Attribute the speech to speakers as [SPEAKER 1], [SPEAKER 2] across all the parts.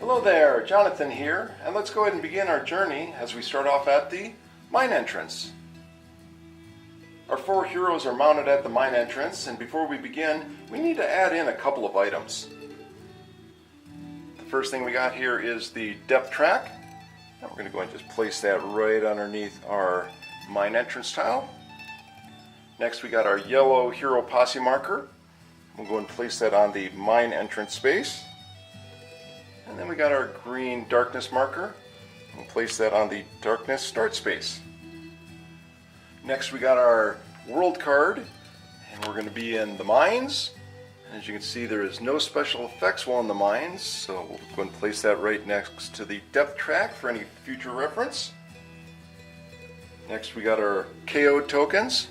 [SPEAKER 1] Hello there, Jonathan here, and let's go ahead and begin our journey as we start off at the mine entrance. Our four heroes are mounted at the mine entrance, and before we begin, we need to add in a couple of items. The first thing we got here is the depth track, and we're going to go and just place that right underneath our mine entrance tile. Next we got our yellow hero posse marker. We'll go and place that on the mine entrance space. And then we got our green darkness marker. We'll place that on the darkness start space. Next we got our world card, and we're going to be in the mines. And as you can see, there is no special effects while in the mines, so we'll go and place that right next to the depth track for any future reference. Next we got our KO tokens,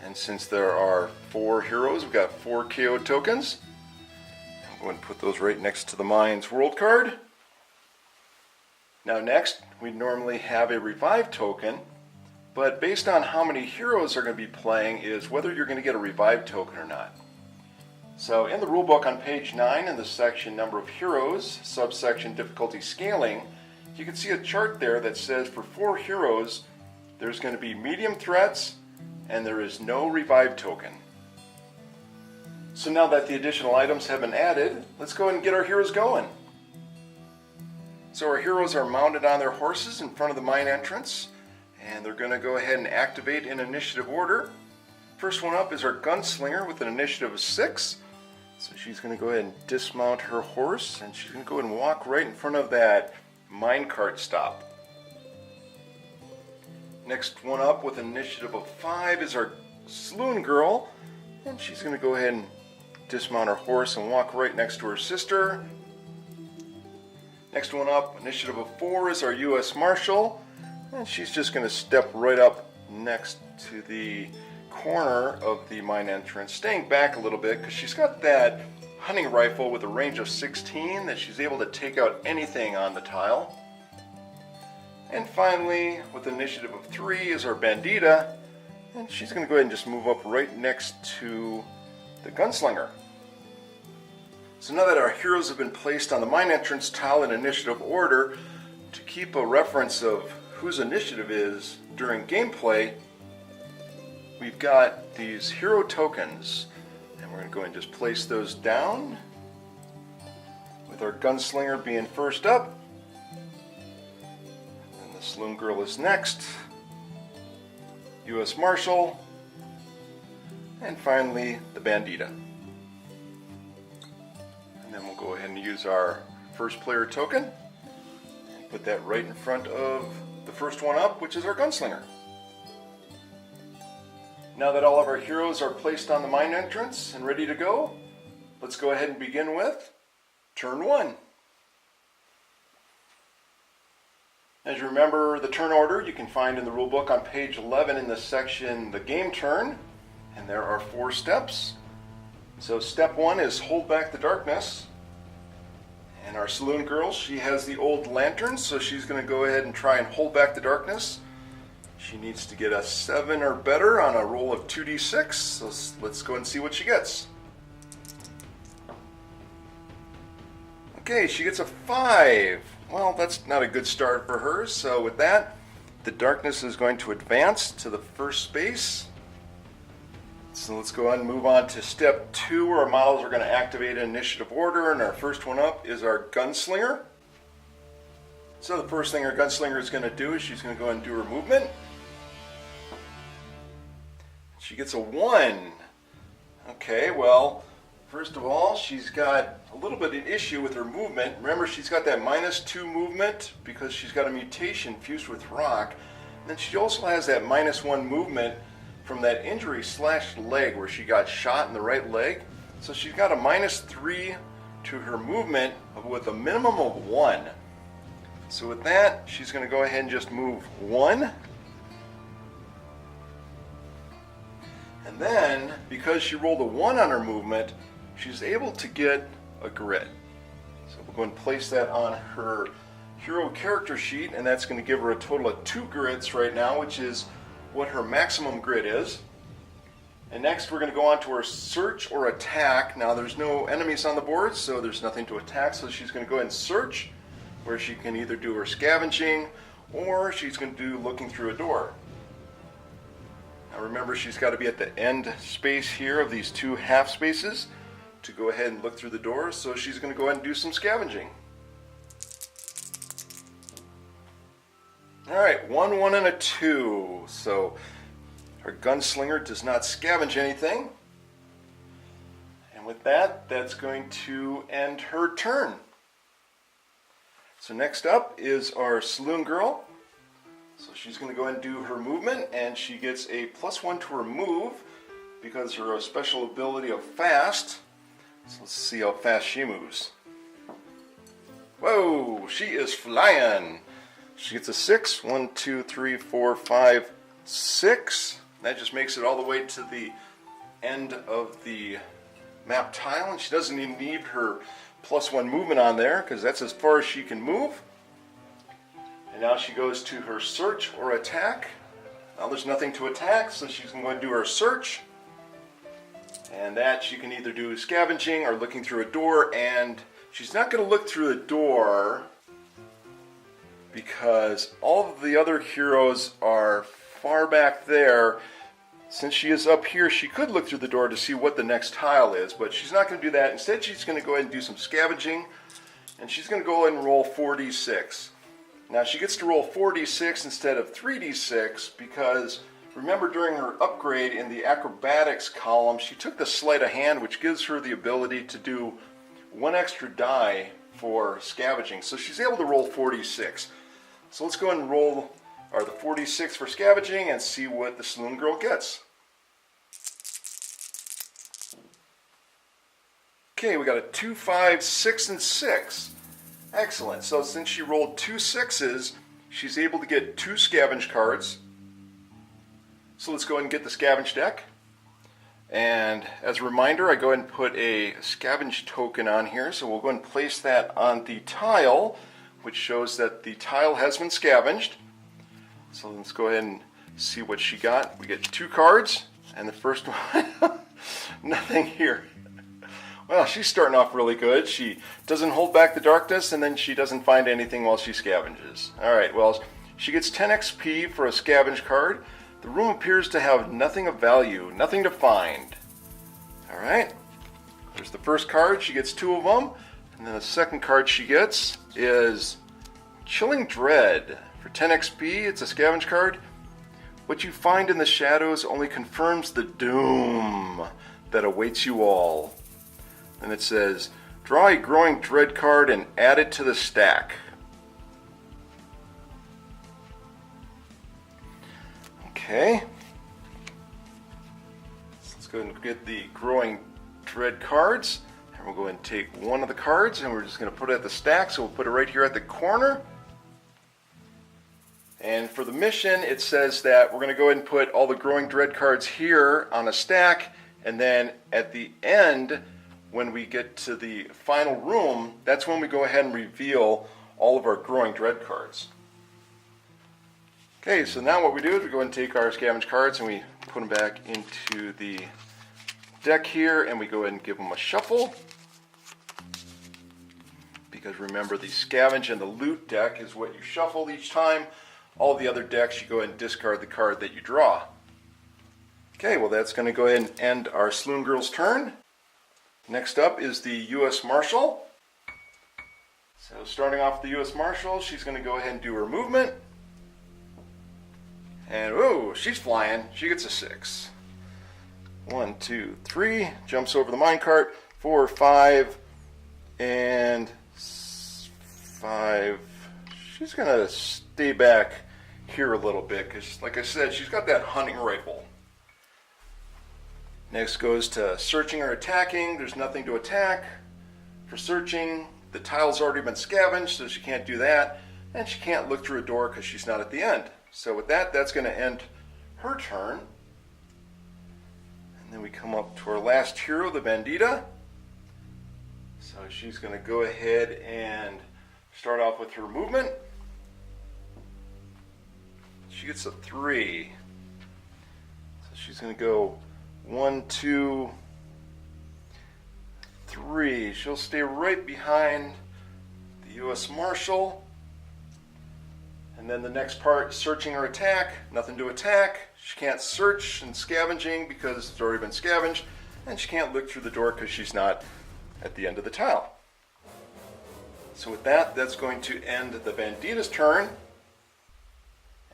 [SPEAKER 1] and since there are four heroes, we've got 4 KO tokens. Go and put those right next to the mines world card. Now next, we normally have a revive token, but based on how many heroes are going to be playing is whether you're going to get a revive token or not. So in the rulebook on page 9 in the section number of heroes, subsection difficulty scaling, you can see a chart there that says for 4 heroes there's going to be medium threats and there is no revive token. So now that the additional items have been added, let's go ahead and get our heroes going. So our heroes are mounted on their horses in front of the mine entrance, and they're going to go ahead and activate in initiative order. First one up is our gunslinger with an initiative of 6. So she's going to go ahead and dismount her horse, and she's going to go ahead and walk right in front of that minecart stop. Next one up with an initiative of 5 is our saloon girl, and she's going to go ahead and dismount her horse and walk right next to her sister. Next one up, initiative of 4, is our U.S. Marshal, and she's just going to step right up next to the corner of the mine entrance, staying back a little bit because she's got that hunting rifle with a range of 16 that she's able to take out anything on the tile. And finally, with initiative of 3 is our Bandita, and she's going to go ahead and just move up right next to the gunslinger. So now that our heroes have been placed on the mine entrance tile in initiative order, to keep a reference of whose initiative is during gameplay, we've got these hero tokens, and we're going to go ahead and just place those down, with our gunslinger being first up, and the saloon girl is next, U.S. Marshal, and finally the Bandita. And then we'll go ahead and use our first player token and put that right in front of the first one up, which is our gunslinger. Now that all of our heroes are placed on the mine entrance and ready to go, let's go ahead and begin with turn 1. As you remember, the turn order you can find in the rulebook on page 11 in the section The Game Turn, and there are 4 steps. So step 1 is hold back the darkness, and our saloon girl, she has the old lantern, so she's going to go ahead and try and hold back the darkness. She needs to get a 7 or better on a roll of 2d6, so let's go and see what she gets. Okay, she gets a 5. Well, that's not a good start for her, so with that, the darkness is going to advance to the first space. So let's go ahead and move on to step 2, where our models are going to activate in initiative order, and our first one up is our gunslinger. So the first thing our gunslinger is going to do is she's going to go ahead and do her movement. She gets a 1. Okay, well, first of all, she's got a little bit of an issue with her movement. Remember, she's got that -2 movement because she's got a mutation fused with rock. And then she also has that -1 movement from that injury / leg where she got shot in the right leg. So she's got a -3 to her movement with a minimum of 1. So with that, she's going to go ahead and just move 1. And then, because she rolled a 1 on her movement, she's able to get a grit. So we'll go and place that on her hero character sheet, and that's going to give her a total of 2 grits right now, which is what her maximum grit is. And next we're going to go on to her search or attack. Now there's no enemies on the board, so there's nothing to attack, so she's going to go ahead and search. where she can either do her scavenging or she's going to do looking through a door. Now remember, she's got to be at the end space here of these two half spaces to go ahead and look through the door, so she's going to go ahead and do some scavenging. Alright, 1, 1, and a 2. So our gunslinger does not scavenge anything. And with that, that's going to end her turn. So next up is our saloon girl. So she's going to go ahead and do her movement, and she gets a +1 to her move because of her special ability of fast. So let's see how fast she moves. Whoa, she is flying. She gets a 6. 1, 2, 3, 4, 5, 6. That just makes it all the way to the end of the map tile, and she doesn't even need her +1 movement on there because that's as far as she can move. And now she goes to her search or attack. Now there's nothing to attack, so she's going to do her search. And that she can either do scavenging or looking through a door, and she's not going to look through the door because all of the other heroes are far back there. Since she is up here, she could look through the door to see what the next tile is, but she's not going to do that. Instead, she's going to go ahead and do some scavenging, and she's going to go ahead and roll 4d6. Now, she gets to roll 4d6 instead of 3d6 because, remember, during her upgrade in the acrobatics column, she took the sleight of hand, which gives her the ability to do 1 extra die for scavenging. So she's able to roll 4d6. So let's go ahead and roll the 4d6 for scavenging and see what the saloon girl gets. Okay, we got a 2, 5, 6, and 6. Excellent. So since she rolled 2 6s, she's able to get 2 scavenge cards. So let's go ahead and get the scavenge deck. And as a reminder, I go ahead and put a scavenge token on here. So we'll go ahead and place that on the tile, which shows that the tile has been scavenged. So let's go ahead and see what she got. We get 2 cards, and the first one, nothing here. Well, she's starting off really good. She doesn't hold back the darkness, and then she doesn't find anything while she scavenges. Alright, well, she gets 10 XP for a scavenge card. The room appears to have nothing of value, nothing to find. Alright, there's the first card. She gets 2 of them. And then the second card she gets is Chilling Dread. For 10 XP, it's a scavenge card. What you find in the shadows only confirms the doom that awaits you all. And it says, draw a Growing Dread card and add it to the stack. Okay. So let's go ahead and get the Growing Dread cards. And we'll go ahead and take one of the cards and we're just going to put it at the stack. So we'll put it right here at the corner. And for the mission, it says that we're going to go ahead and put all the Growing Dread cards here on a stack. And then at the end, when we get to the final room, that's when we go ahead and reveal all of our Growing Dread cards. Okay, so now what we do is we go ahead and take our scavenge cards and we put them back into the deck here, and we go ahead and give them a shuffle. Because remember, the scavenge and the loot deck is what you shuffle each time. All the other decks, you go ahead and discard the card that you draw. Okay, well that's going to go ahead and end our Saloon Girl's turn. Next up is the U.S. Marshal. So starting off with the U.S. Marshal, she's going to go ahead and do her movement. And oh, she's flying. She gets a 6. 1, 2, 3. Jumps over the minecart. 4, 5, and 5. She's going to stay back here a little bit because, like I said, she's got that hunting rifle. Next goes to searching or attacking. There's nothing to attack. For searching, the tile's already been scavenged, so she can't do that. And she can't look through a door because she's not at the end. So with that, that's going to end her turn. And then we come up to our last hero, the Bandita. So she's going to go ahead and start off with her movement. She gets a 3. So she's going to go 1, 2, 3. She'll stay right behind the U.S. Marshal. And then the next part, searching or attack. Nothing to attack. She can't search and scavenging because it's already been scavenged. And she can't look through the door because she's not at the end of the tile. So with that, that's going to end the Bandita's turn.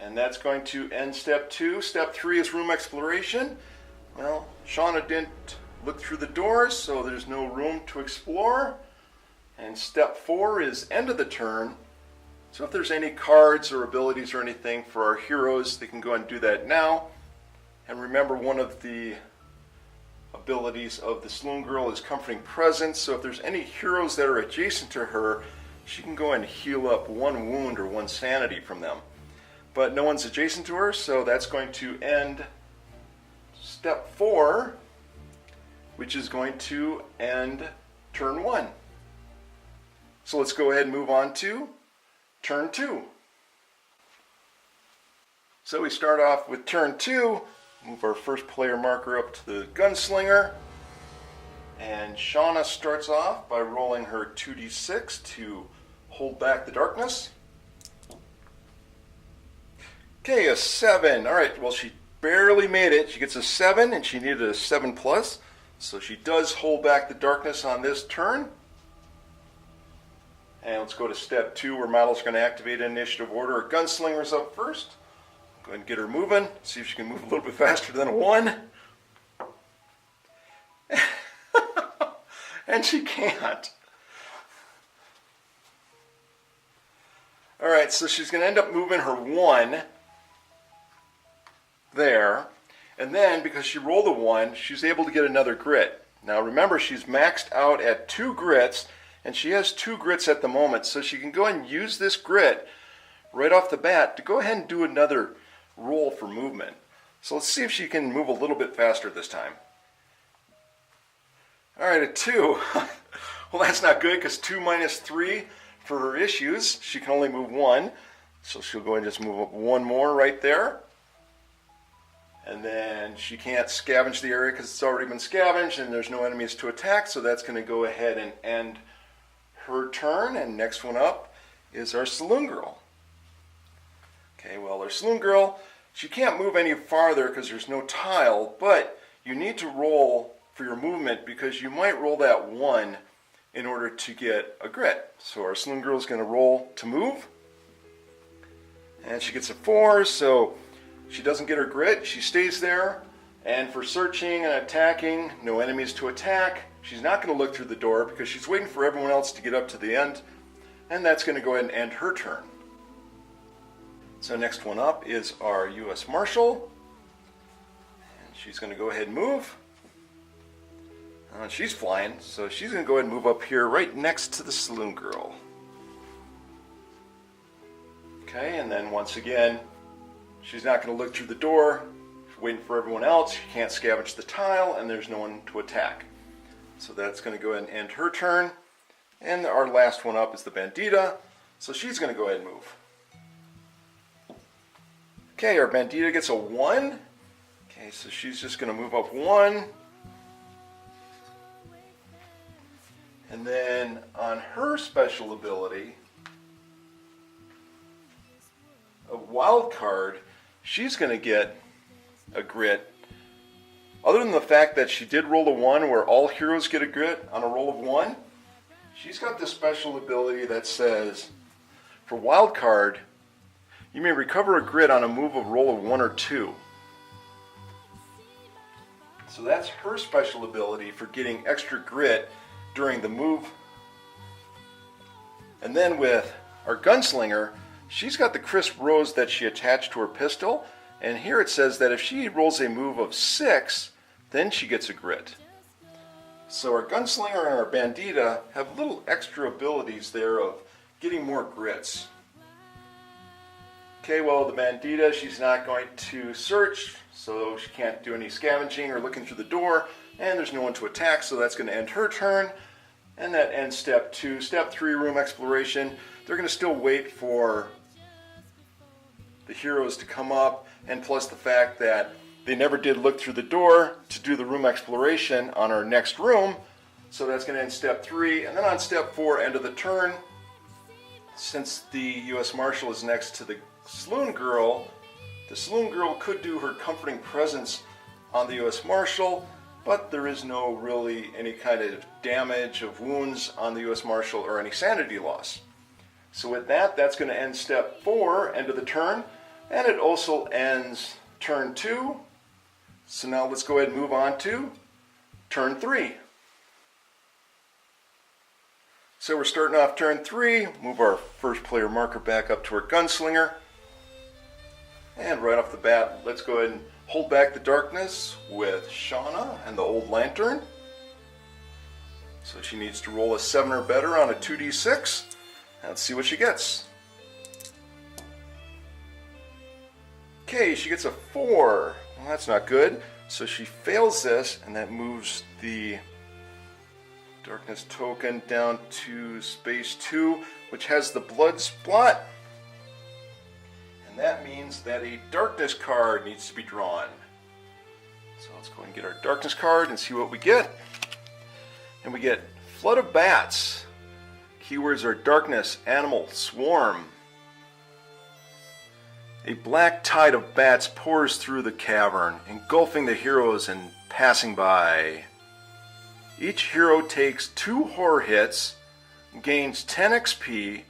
[SPEAKER 1] And that's going to end step 2. Step 3 is room exploration. Well, Shauna didn't look through the doors, so there's no room to explore. And step 4 is end of the turn. So if there's any cards or abilities or anything for our heroes, they can go and do that now. And remember, one of the abilities of the Saloon Girl is Comforting Presence. So if there's any heroes that are adjacent to her, she can go and heal up 1 wound or 1 sanity from them. But no one's adjacent to her, so that's going to end step 4, which is going to end turn 1. So let's go ahead and move on to turn 2. So we start off with turn 2, move our first player marker up to the Gunslinger, and Shauna starts off by rolling her 2d6 to hold back the darkness. Okay, a 7. Alright, well, she barely made it. She gets a 7, and she needed a 7+, so she does hold back the darkness on this turn. And let's go to step 2, where Model's going to activate in initiative order. Her Gunslinger's up first. Go ahead and get her moving. See if she can move a little bit faster than a 1. And she can't. Alright, so she's going to end up moving her 1 there. And then, because she rolled a 1, she's able to get another grit. Now remember, she's maxed out at 2 grits, and she has 2 grits at the moment, so she can go ahead and use this grit right off the bat to go ahead and do another roll for movement. So let's see if she can move a little bit faster this time. Alright, a 2. Well, that's not good, because 2 minus 3 for her issues. She can only move 1, so she'll go ahead and just move up 1 more right there. And then she can't scavenge the area because it's already been scavenged, and there's no enemies to attack, so that's going to go ahead and end her turn. And next one up is our Saloon Girl. Okay, well, our Saloon Girl, she can't move any farther because there's no tile, but you need to roll for your movement because you might roll that 1 in order to get a grit. So our Saloon Girl is going to roll to move, and she gets a 4, so she doesn't get her grit. She stays there, and for searching and attacking, no enemies to attack. She's not going to look through the door because she's waiting for everyone else to get up to the end, and that's going to go ahead and end her turn. So next one up is our U.S. Marshal, and she's going to go ahead and move. She's flying, so she's going to go ahead and move up here right next to the Saloon Girl. Okay, and then once again, she's not going to look through the door. She's waiting for everyone else. She can't scavenge the tile, and there's no one to attack. So that's going to go ahead and end her turn. And our last one up is the Bandita. So she's going to go ahead and move. Okay, our Bandita gets a 1. Okay, so she's just going to move up 1. And then on her special ability, a wild card, she's going to get a grit. Other than the fact that she did roll a 1 where all heroes get a grit on a roll of 1, she's got this special ability that says, for wild card, you may recover a grit on a move of roll of 1 or 2. So that's her special ability for getting extra grit during the move. And then with our Gunslinger, she's got the crisp rose that she attached to her pistol, and here it says that if she rolls a move of 6, then she gets a grit. So our Gunslinger and our Bandita have little extra abilities there of getting more grits. Okay, well, the Bandita, she's not going to search, so she can't do any scavenging or looking through the door, and there's no one to attack, so that's going to end her turn. And that ends step 2. Step 3, room exploration. They're going to still wait for the heroes to come up, and plus the fact that they never did look through the door to do the room exploration on our next room, so that's going to end step 3. And then on step 4, end of the turn, since the U.S. Marshal is next to the Saloon Girl could do her comforting presence on the U.S. Marshal, but there is no really any kind of damage of wounds on the U.S. Marshal or any sanity loss. So with that, that's going to end step 4, end of the turn, and it also ends turn 2. So now let's go ahead and move on to turn 3. So we're starting off turn 3, move our first player marker back up to our gunslinger, and right off the bat, let's go ahead and hold back the darkness with Shauna and the old lantern. So she needs to roll a 7 or better on a 2d6. Let's see what she gets. Okay, she gets a 4. Well, that's not good. So she fails this, and that moves the darkness token down to space 2, which has the blood spot. And that means that a darkness card needs to be drawn. So let's go and get our darkness card and see what we get. And we get Flood of Bats. Keywords are darkness, animal, swarm. A black tide of bats pours through the cavern, engulfing the heroes and passing by. Each hero takes 2 horror hits, gains 10 XP,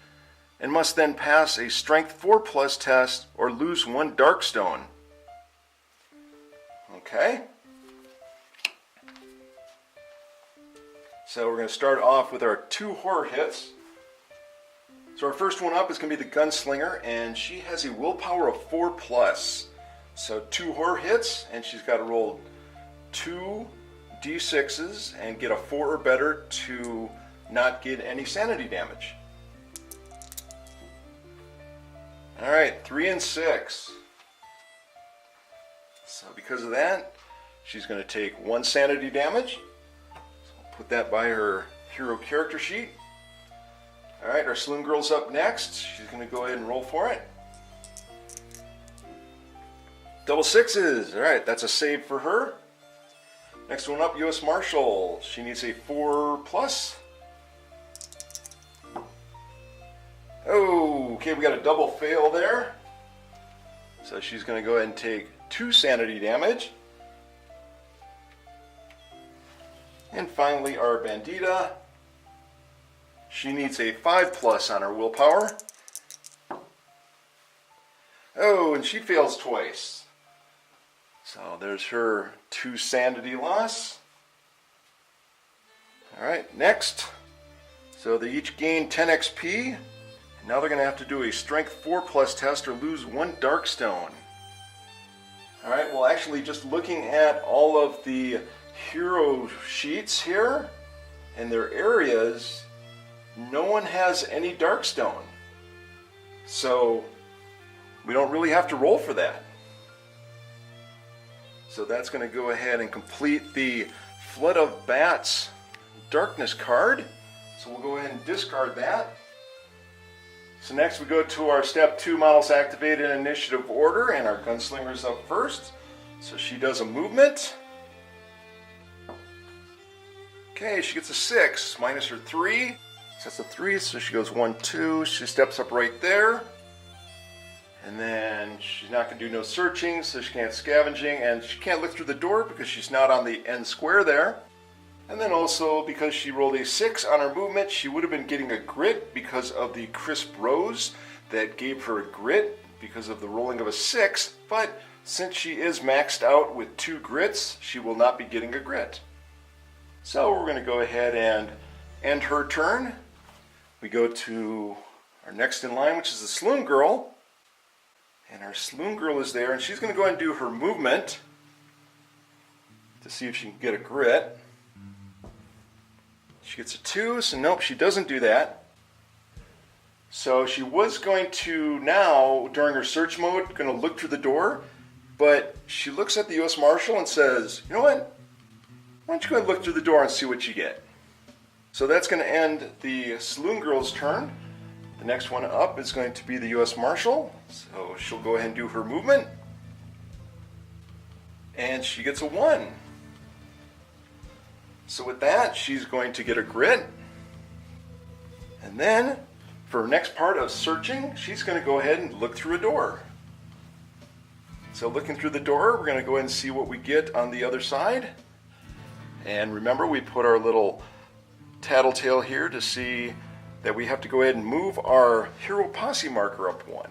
[SPEAKER 1] and must then pass a Strength 4+ test or lose 1 Darkstone. Okay. So we're going to start off with our 2 horror hits. So our first one up is going to be the Gunslinger, and she has a willpower of 4+. So 2 horror hits, and she's got to roll 2 d6s and get a 4 or better to not get any sanity damage. Alright, 3 and 6. So because of that, she's going to take 1 sanity damage. Put that by her hero character sheet. Alright, our Saloon Girl's up next. She's going to go ahead and roll for it. Double 6s. Alright, that's a save for her. Next one up, U.S. Marshal. She needs a 4+. Oh, okay, we got a double fail there. So she's going to go ahead and take 2 sanity damage. And finally, our Bandita. She needs a 5+ on her willpower. Oh, and she fails twice. So there's her 2 sanity loss. Alright, next. So they each gain 10 XP. Now they're going to have to do a Strength 4+ test or lose 1 Darkstone. Alright, well actually just looking at all of the hero sheets here and their areas, no one has any Darkstone. So we don't really have to roll for that. So that's going to go ahead and complete the Flood of Bats Darkness card. So we'll go ahead and discard that. So next we go to our step 2 models activated in initiative order, and our Gunslinger's up first. So she does a movement. Okay, she gets a 6, minus her 3. So that's a 3, so she goes 1, 2. She steps up right there. And then she's not going to do no searching, so she can't scavenging, and she can't look through the door because she's not on the end square there. And then also, because she rolled a 6 on her movement, she would have been getting a grit because of the crisp rose that gave her a grit because of the rolling of a 6. But since she is maxed out with 2 grits, she will not be getting a grit. So we're going to go ahead and end her turn. We go to our next in line, which is the Saloon Girl. And our Saloon Girl is there, and she's going to go ahead and do her movement to see if she can get a grit. She gets a 2, so nope, she doesn't do that. So she was going to now, during her search mode, going to look through the door, but she looks at the U.S. Marshal and says, you know what? Why don't you go ahead and look through the door and see what you get? So that's going to end the Saloon Girl's turn. The next one up is going to be the U.S. Marshal. So she'll go ahead and do her movement. And she gets a 1. So with that, she's going to get a grit. And then, For her next part of searching, she's going to go ahead and look through a door. So looking through the door, we're going to go ahead and see what we get on the other side. And remember, we put our little tattletale here to see that we have to go ahead and move our hero posse marker up one.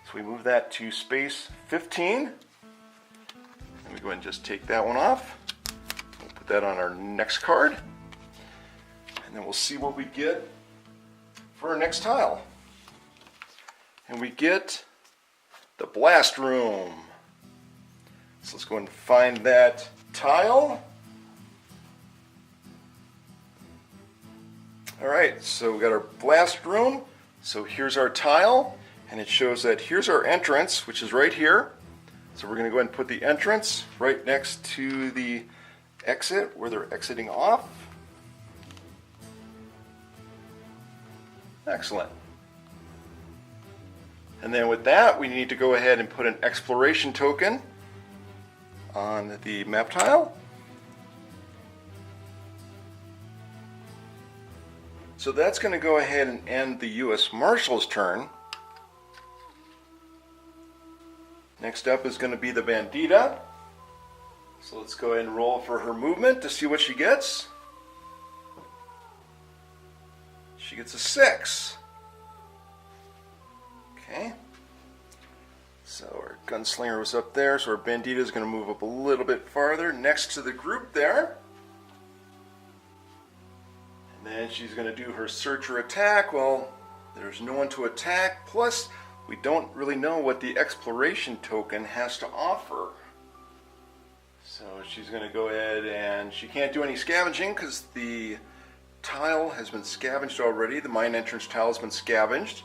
[SPEAKER 1] So we move that to space 15. And we go ahead and just take that one off. We'll put that on our next card. And then we'll see what we get for our next tile. And we get the blast room. So let's go ahead and find that tile. Alright, so we got our blast room. So here's our tile, and it shows that here's our entrance, which is right here. So we're going to go ahead and put the entrance right next to the exit where they're exiting off. Excellent. And then with that, we need to go ahead and put an exploration token on the map tile. So that's going to go ahead and end the U.S. Marshal's turn. Next up is going to be the Bandita. So let's go ahead and roll for her movement to see what she gets. She gets a 6. Okay. So our gunslinger was up there, so our Bandita is going to move up a little bit farther next to the group there. And then she's going to do her search or attack. Well, there's no one to attack. Plus, we don't really know what the exploration token has to offer. So she's going to go ahead and she can't do any scavenging because the tile has been scavenged already. The mine entrance tile has been scavenged.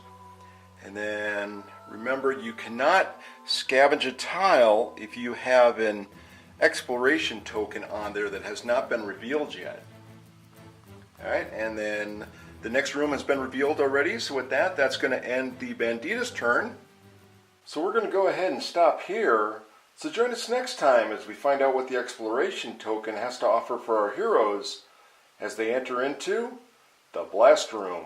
[SPEAKER 1] And then remember, you cannot scavenge a tile if you have an exploration token on there that has not been revealed yet. Alright, and then the next room has been revealed already, so with that, that's going to end the Bandita's turn. So we're going to go ahead and stop here. So join us next time as we find out what the exploration token has to offer for our heroes as they enter into the Blast Room.